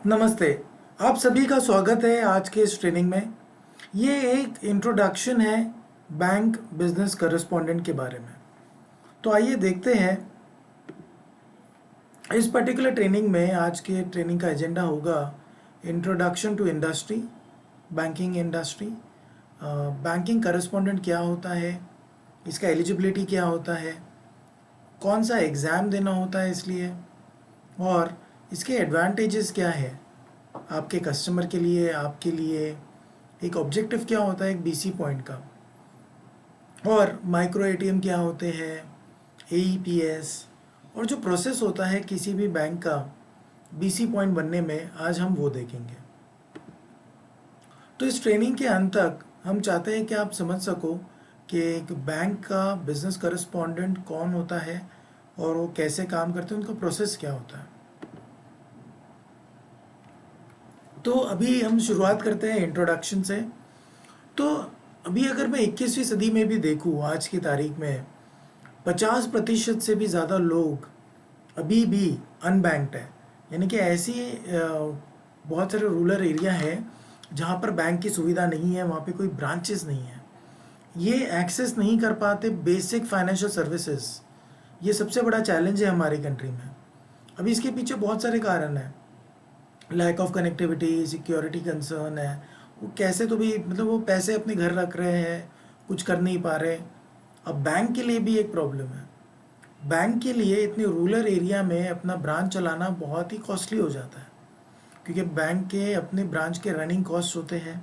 नमस्ते। आप सभी का स्वागत है आज के इस ट्रेनिंग में। ये एक इंट्रोडक्शन है बैंक बिजनेस करेस्पॉन्डेंट के बारे में। तो आइए देखते हैं इस पर्टिकुलर ट्रेनिंग में। आज के ट्रेनिंग का एजेंडा होगा introduction to industry, banking industry. Banking correspondent क्या होता है, इसका एलिजिबिलिटी क्या होता है, कौन सा एग्ज़ाम देना होता है इसलिए, और इसके एडवांटेजेस क्या है आपके कस्टमर के लिए, आपके लिए। एक ऑब्जेक्टिव क्या होता है एक बीसी पॉइंट का, और माइक्रो एटीएम क्या होते हैं, एईपीएस, और जो प्रोसेस होता है किसी भी बैंक का बीसी पॉइंट बनने में, आज हम वो देखेंगे। तो इस ट्रेनिंग के अंत तक हम चाहते हैं कि आप समझ सको कि एक बैंक का बिजनेस करेस्पॉन्डेंट कौन होता है और वो कैसे काम करते हैं, उनका प्रोसेस क्या होता है। तो अभी हम शुरुआत करते हैं इंट्रोडक्शन से। तो अभी अगर मैं 21वीं सदी में भी देखूँ, आज की तारीख में 50% से भी ज़्यादा लोग अभी भी अनबैंक्ड है। यानी कि ऐसी बहुत सारे रूरल एरिया है जहाँ पर बैंक की सुविधा नहीं है, वहाँ पे कोई ब्रांचेस नहीं है, ये एक्सेस नहीं कर पाते बेसिक फाइनेंशियल सर्विसेज। ये सबसे बड़ा चैलेंज है हमारी कंट्री में। अभी इसके पीछे बहुत सारे कारण हैं। Lack of connectivity, security concern है। वो कैसे तो भी मतलब वो पैसे अपने घर रख रहे हैं, कुछ कर नहीं पा रहे। अब बैंक के लिए भी एक प्रॉब्लम है। बैंक के लिए इतने रूरल एरिया में अपना ब्रांच चलाना बहुत ही कॉस्टली हो जाता है, क्योंकि बैंक के अपने ब्रांच के रनिंग कॉस्ट होते हैं,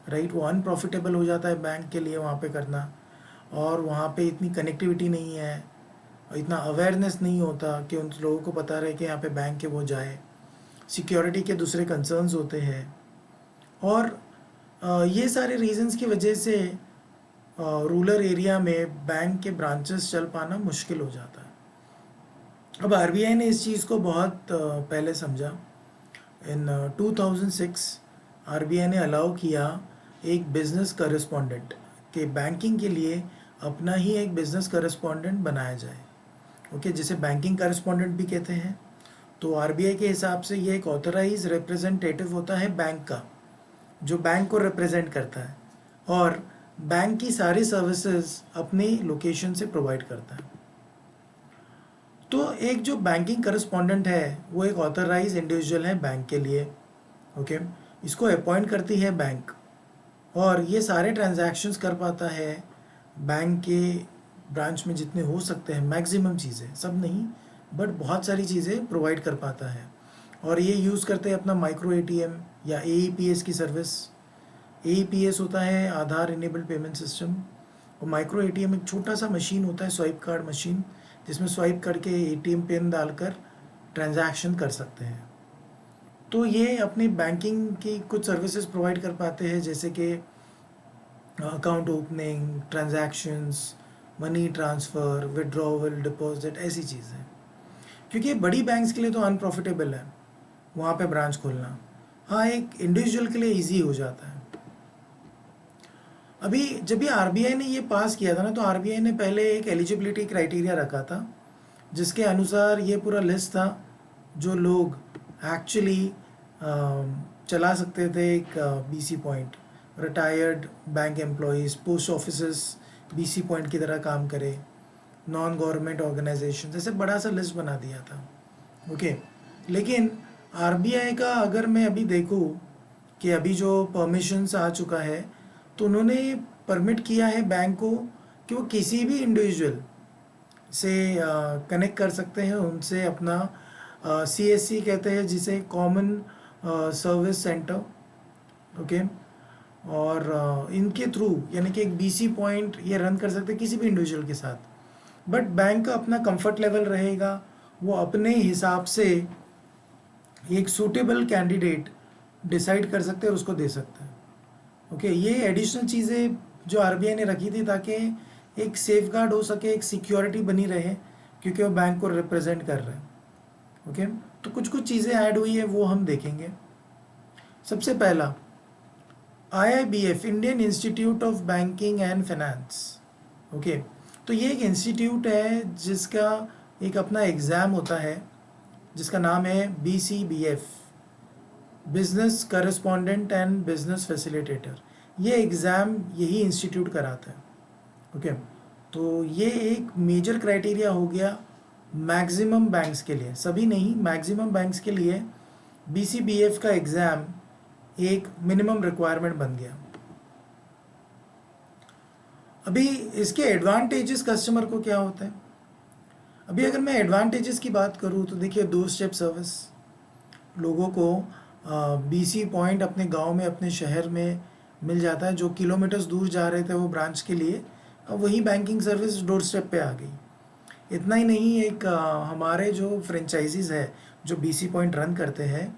राइट। वो अनप्रॉफिटेबल हो जाता है बैंक के लिए वहाँ पे करना। और वहाँ पे इतनी कनेक्टिविटी नहीं है, इतना अवेयरनेस नहीं होता कि उन लोगों को पता रहे कि यहाँ पे बैंक है वो जाए। सिक्योरिटी के दूसरे कंसर्न्स होते हैं, और ये सारे रीजंस की वजह से रूरल एरिया में बैंक के ब्रांचेस चल पाना मुश्किल हो जाता है। अब आरबीआई ने इस चीज़ को बहुत पहले समझा। इन 2006 आरबीआई ने अलाउ किया एक बिजनेस करेस्पॉन्डेंट के बैंकिंग के लिए अपना ही एक बिजनेस करेस्पॉन्डेंट बनाया जाए, ओके, जिसे बैंकिंग करेस्पॉन्डेंट भी कहते हैं। तो आरबीआई के हिसाब से ये एक ऑथराइज रिप्रेजेंटेटिव होता है बैंक का, जो बैंक को रिप्रेजेंट करता है और बैंक की सारी सर्विसेज अपनी लोकेशन से प्रोवाइड करता है। तो एक जो बैंकिंग करस्पॉन्डेंट है वो एक ऑथराइज इंडिविजुअल है बैंक के लिए, ओके। इसको अपॉइंट करती है बैंक, और ये सारे ट्रांजैक्शंस कर पाता है बैंक के ब्रांच में जितने हो सकते हैं, मैक्सिमम चीज़ें, सब नहीं बट बहुत सारी चीज़ें प्रोवाइड कर पाता है। और ये यूज़ करते हैं अपना माइक्रो एटीएम या एईपीएस की सर्विस। एईपीएस होता है आधार इनेबल्ड पेमेंट सिस्टम, और माइक्रो एटीएम एक छोटा सा मशीन होता है, स्वाइप कार्ड मशीन, जिसमें स्वाइप करके एटीएम पिन डालकर ट्रांजैक्शन कर सकते हैं। तो ये अपनी बैंकिंग की कुछ सर्विसेज प्रोवाइड कर पाते हैं, जैसे कि account opening, transactions, money transfer, withdrawal, deposit, ऐसी चीज़ें। क्योंकि ये बड़ी बैंक्स के लिए तो अनप्रॉफिटेबल है वहाँ पे ब्रांच खोलना। हाँ, एक इंडिविजुअल के लिए इजी हो जाता है। अभी जब ये आरबीआई ने ये पास किया था ना, तो आरबीआई ने पहले एक एलिजिबिलिटी क्राइटेरिया रखा था, जिसके अनुसार ये पूरा लिस्ट था जो लोग एक्चुअली चला सकते थे एक BC point. Retired bank employees, post offices BC point की तरह काम करे, नॉन गवर्नमेंट ऑर्गेनाइजेशन, जैसे बड़ा सा लिस्ट बना दिया था, ओके। लेकिन आरबीआई का अगर मैं अभी देखूँ कि अभी जो परमिशंस आ चुका है, तो उन्होंने परमिट किया है बैंक को कि वो किसी भी इंडिविजुअल से कनेक्ट कर सकते हैं, उनसे अपना सीएससी कहते हैं जिसे कॉमन सर्विस सेंटर, ओके। और इनके थ्रू यानी कि एक बीसी पॉइंट ये रन कर सकते हैं किसी भी इंडिविजुअल के साथ। बट बैंक का अपना कंफर्ट लेवल रहेगा, वो अपने हिसाब से एक सूटेबल कैंडिडेट डिसाइड कर सकते हैं और उसको दे सकते हैं, ओके। ये एडिशनल चीज़ें जो आरबीआई ने रखी थी ताकि एक सेफ गार्ड हो सके, एक सिक्योरिटी बनी रहे, क्योंकि वो बैंक को रिप्रेजेंट कर रहे हैं, ओके। तो कुछ कुछ चीज़ें ऐड हुई है वो हम देखेंगे। सबसे पहला IIBF, Indian institute of banking and finance, okay. तो ये एक इंस्टीट्यूट है जिसका एक अपना एग्ज़ाम होता है जिसका नाम है BCBF, business correspondent and business facilitator, ये एग्ज़ाम यही इंस्टीट्यूट कराता है। ओके, तो ये एक मेजर क्राइटेरिया हो गया मैक्सिमम बैंक्स के लिए, सभी नहीं, मैक्सिमम बैंक्स के लिए BCBF का एग्ज़ाम एक मिनिमम रिक्वायरमेंट बन गया। अभी इसके एडवांटेजेस कस्टमर को क्या होते हैं? अभी अगर मैं एडवांटेजेस की बात करूँ तो देखिए, 2 स्टेप सर्विस, लोगों को BC पॉइंट अपने गांव में, अपने शहर में मिल जाता है। जो किलोमीटर्स दूर जा रहे थे वो ब्रांच के लिए, अब वही बैंकिंग सर्विस डोर स्टेप पे आ गई। इतना ही नहीं, एक हमारे जो फ्रेंचाइजीज़ है जो BC पॉइंट रन करते हैं,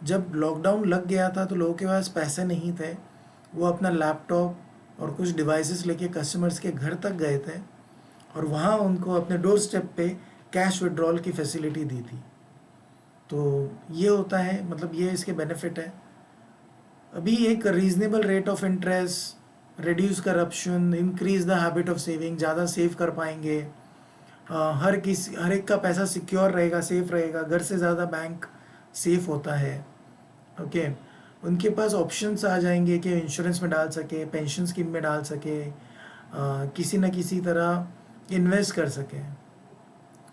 जब लॉकडाउन लग गया था तो लोगों के पास पैसे नहीं थे, वो अपना लैपटॉप और कुछ डिवाइसेस लेके कस्टमर्स के घर तक गए थे और वहाँ उनको अपने डोर स्टेप पे कैश विड्रॉल की फैसिलिटी दी थी। तो ये होता है, मतलब ये इसके बेनिफिट है। अभी एक reasonable rate of interest, reduce corruption, increase the habit of saving, ज़्यादा सेव कर पाएंगे। हर एक का पैसा सिक्योर रहेगा, सेफ रहेगा, घर से ज़्यादा बैंक सेफ होता है। ओके, उनके पास ऑप्शंस आ जाएंगे कि इंश्योरेंस में डाल सके, पेंशन स्कीम में डाल सके, किसी न किसी तरह इन्वेस्ट कर सके।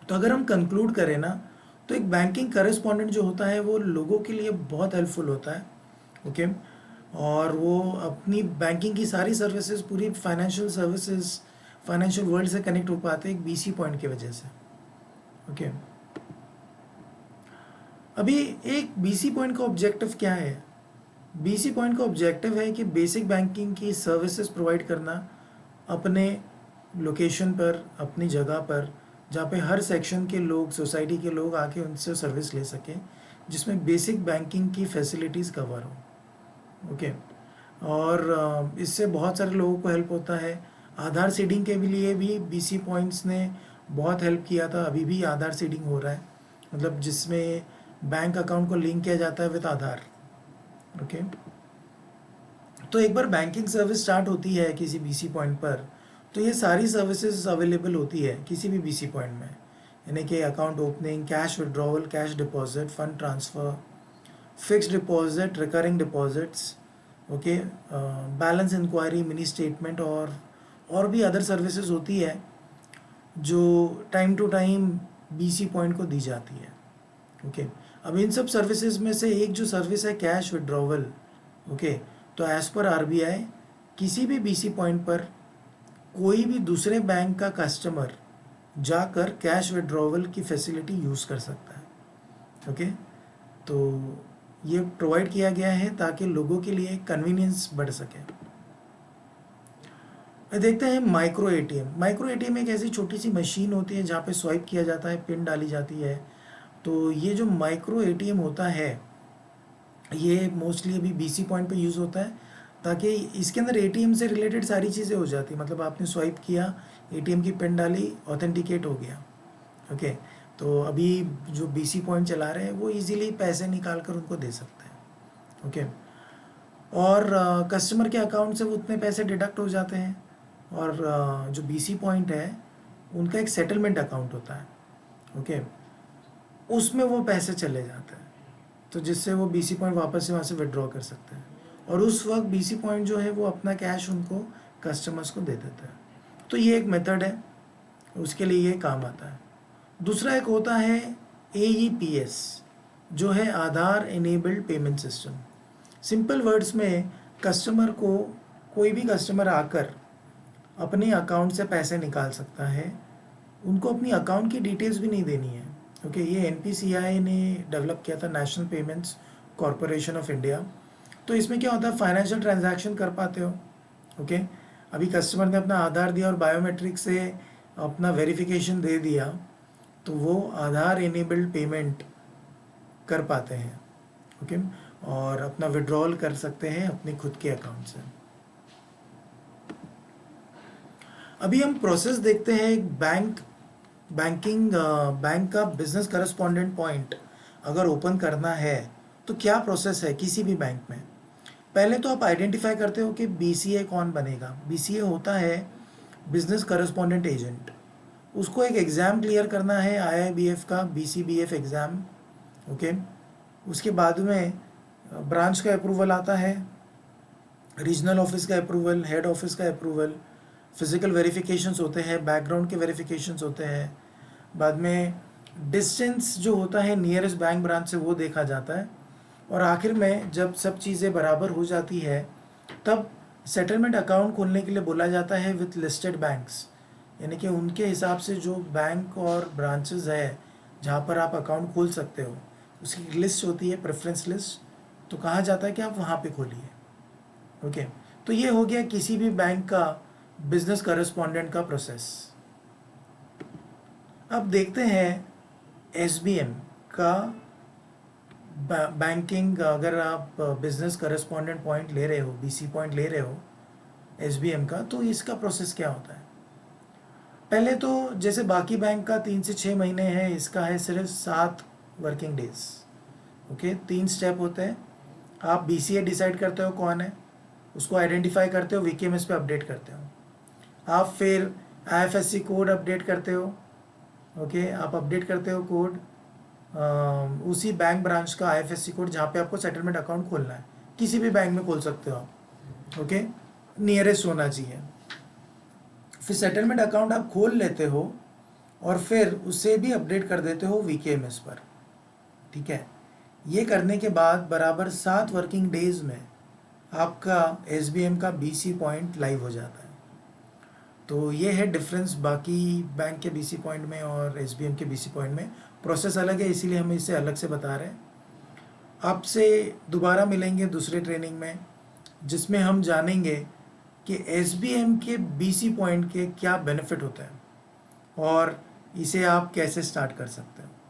तो अगर हम कंक्लूड करें ना, तो एक बैंकिंग करस्पॉन्डेंट जो होता है वो लोगों के लिए बहुत हेल्पफुल होता है। ओके, और वो अपनी बैंकिंग की सारी सर्विसेज, पूरी फाइनेंशियल सर्विसेज, फाइनेंशियल वर्ल्ड से कनेक्ट हो पाते हैं एक BC पॉइंट की वजह से। ओके, अभी एक BC पॉइंट का ऑब्जेक्टिव क्या है? BC पॉइंट का ऑब्जेक्टिव है कि बेसिक बैंकिंग की सर्विसेज प्रोवाइड करना अपने लोकेशन पर, अपनी जगह पर, जहाँ पे हर सेक्शन के लोग, सोसाइटी के लोग आके उनसे सर्विस ले सकें, जिसमें बेसिक बैंकिंग की फैसिलिटीज़ कवर हो। ओके, और इससे बहुत सारे लोगों को हेल्प होता है। आधार सीडिंग के लिए भी BC पॉइंट्स ने बहुत हेल्प किया था, अभी भी आधार सीडिंग हो रहा है, मतलब जिसमें बैंक अकाउंट को लिंक किया जाता है विद आधार। ओके, तो एक बार बैंकिंग सर्विस स्टार्ट होती है किसी BC पॉइंट पर, तो ये सारी सर्विसेज अवेलेबल होती है किसी भी BC पॉइंट में, यानी कि account opening, cash withdrawal, cash deposit, fund transfer, fixed deposit, recurring deposits, okay, balance enquiry, mini statement, और भी अदर सर्विसेज होती है जो time to time BC point को दी जाती है। ओके, अब इन सब सर्विसेज में से एक जो सर्विस है कैश विड्रॉवल, ओके, तो एज़ पर RBI किसी भी BC पॉइंट पर कोई भी दूसरे बैंक का कस्टमर जाकर कैश विड्रॉवल की फैसिलिटी यूज़ कर सकता है। ओके, तो ये प्रोवाइड किया गया है ताकि लोगों के लिए कन्वीनियंस बढ़ सके। देखते हैं माइक्रो ATM। माइक्रो ATM एक ऐसी छोटी सी मशीन होती है जहाँ पे स्वाइप किया जाता है, पिन डाली जाती है। तो ये जो माइक्रो ATM होता है, ये मोस्टली अभी BC पॉइंट पे यूज़ होता है, ताकि इसके अंदर ATM से रिलेटेड सारी चीज़ें हो जाती, मतलब आपने स्वाइप किया, ATM की पिन डाली, ऑथेंटिकेट हो गया। ओके, तो अभी जो BC पॉइंट चला रहे हैं वो इजीली पैसे निकाल कर उनको दे सकते हैं। ओके, और कस्टमर के अकाउंट से वो उतने पैसे डिडक्ट हो जाते हैं, और जो BC पॉइंट है उनका एक सेटलमेंट अकाउंट होता है। ओके, उसमें वो पैसे चले जाते हैं, तो जिससे वो BC पॉइंट वापस से वहाँ से विड्रॉ कर सकते हैं, और उस वक्त BC पॉइंट जो है वो अपना कैश उनको, कस्टमर्स को दे देता है। तो ये एक मेथड है, उसके लिए ये काम आता है। दूसरा एक होता है AEPS, जो है Aadhaar enabled payment system. Simple words में, कस्टमर को, कोई भी कस्टमर आकर अपने अकाउंट से पैसे निकाल सकता है, उनको अपनी अकाउंट की डिटेल्स भी नहीं देनी है। ओके, ये NPCI ने डेवलप किया था, national payments corporation of India. तो इसमें क्या होता है, फाइनेंशियल ट्रांजैक्शन कर पाते हो। ओके, अभी कस्टमर ने अपना आधार दिया और बायोमेट्रिक से अपना वेरिफिकेशन दे दिया, तो वो आधार इनेबल्ड पेमेंट कर पाते हैं। ओके, और अपना विड्रॉल कर सकते हैं अपने खुद के अकाउंट से। अभी हम प्रोसेस देखते हैं। बैंक का बिजनेस करस्पॉन्डेंट पॉइंट अगर ओपन करना है तो क्या प्रोसेस है किसी भी बैंक में। पहले तो आप आइडेंटिफाई करते हो कि BCA कौन बनेगा। BCA होता है बिजनेस करस्पॉन्डेंट एजेंट। उसको एक एग्ज़ाम क्लियर करना है, IIBF का BCBF एग्ज़ाम। ओके, उसके बाद में ब्रांच का अप्रूवल आता है, रीजनल ऑफिस का अप्रूवल, हेड ऑफिस का अप्रूवल, फिज़िकल वेरिफिकेशंस होते हैं, बैकग्राउंड के वेरिफिकेशंस होते हैं, बाद में डिस्टेंस जो होता है नियरेस्ट बैंक ब्रांच से वो देखा जाता है, और आखिर में जब सब चीज़ें बराबर हो जाती है तब सेटलमेंट अकाउंट खोलने के लिए बोला जाता है विथ लिस्टेड बैंक्स, यानी कि उनके हिसाब से जो बैंक और ब्रांचेस है जहाँ पर आप अकाउंट खोल सकते हो उसकी लिस्ट होती है, प्रेफरेंस लिस्ट, तो कहा जाता है कि आप वहाँ पे खोलिए। ओके, तो ये हो गया किसी भी बैंक का बिजनेस करेस्पॉन्डेंट का प्रोसेस। अब देखते हैं एसबीएम का बैंकिंग, अगर आप बिजनेस करेस्पॉन्डेंट पॉइंट ले रहे हो, बीसी पॉइंट ले रहे हो एसबीएम का, तो इसका प्रोसेस क्या होता है। पहले तो जैसे बाकी बैंक का 3 से 6 महीने है, इसका है सिर्फ 7 वर्किंग डेज। ओके, 3 स्टेप होते हैं। आप बीसीए डिसाइड करते हो कौन है, उसको आइडेंटिफाई करते हो, वीकेएमएस पे अपडेट करते हो। आप फिर आईएफएससी कोड अपडेट करते हो। ओके, आप अपडेट करते हो कोड, उसी बैंक ब्रांच का आईएफएससी कोड जहाँ पे आपको सेटलमेंट अकाउंट खोलना है, किसी भी बैंक में खोल सकते हो आप। ओके, नियरेस्ट होना चाहिए। फिर सेटलमेंट अकाउंट आप खोल लेते हो और फिर उसे भी अपडेट कर देते हो वीकेएमएस पर। ठीक है, ये करने के बाद बराबर 7 वर्किंग डेज में आपका एसबीएम का बीसी पॉइंट लाइव हो जाता है। तो ये है डिफरेंस बाकी बैंक के बीसी पॉइंट में और एसबीएम के बीसी पॉइंट में। प्रोसेस अलग है, इसीलिए हम इसे अलग से बता रहे हैं। आपसे दोबारा मिलेंगे दूसरे ट्रेनिंग में, जिसमें हम जानेंगे कि एसबीएम के बीसी पॉइंट के क्या बेनिफिट होते हैं और इसे आप कैसे स्टार्ट कर सकते हैं।